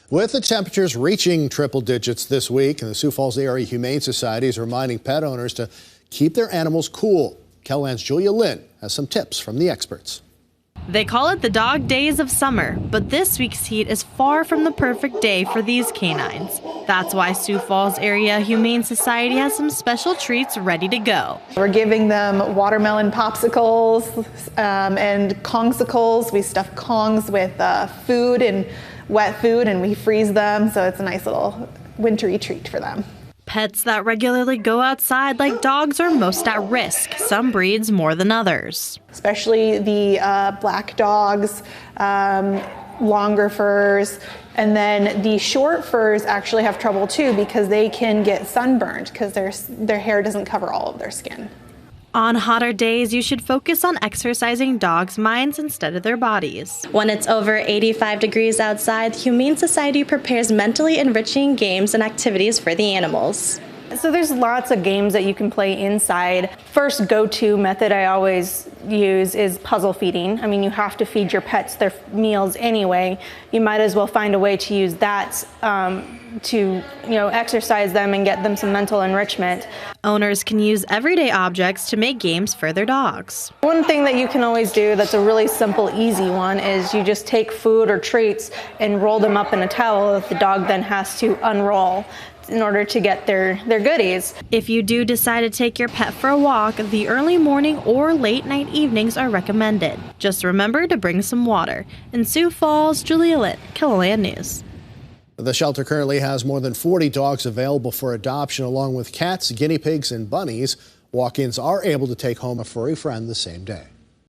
With the temperatures reaching triple digits this week, and the Sioux Falls Area Humane Society is reminding pet owners to keep their animals cool. KELOLAND's Julia Lynn has some tips from the experts. They call it the dog days of summer, but this week's heat is far from the perfect day for these canines. That's why Sioux Falls Area Humane Society has some special treats ready to go. We're giving them watermelon popsicles and Kongsicles. We stuff Kongs with food and wet food, and we freeze them, so it's a nice little wintry treat for them. Pets that regularly go outside like dogs are most at risk, some breeds more than others. Especially the black dogs, longer furs, and then the short furs actually have trouble too because they can get sunburned because their hair doesn't cover all of their skin. On hotter days, you should focus on exercising dogs' minds instead of their bodies. When it's over 85 degrees outside, the Humane Society prepares mentally enriching games and activities for the animals. So there's lots of games that you can play inside. First go-to method I always use is puzzle feeding. I mean, you have to feed your pets their meals anyway. You might as well find a way to use that to exercise them and get them some mental enrichment. Owners can use everyday objects to make games for their dogs. One thing that you can always do that's a really simple, easy one is you just take food or treats and roll them up in a towel that the dog then has to unroll in order to get their goodies. If you do decide to take your pet for a walk, the early morning or late night evenings are recommended. Just remember to bring some water. In Sioux Falls, Julia Lynn, KELOLAND News. The shelter currently has more than 40 dogs available for adoption, along with cats, guinea pigs, and bunnies. Walk-ins are able to take home a furry friend the same day.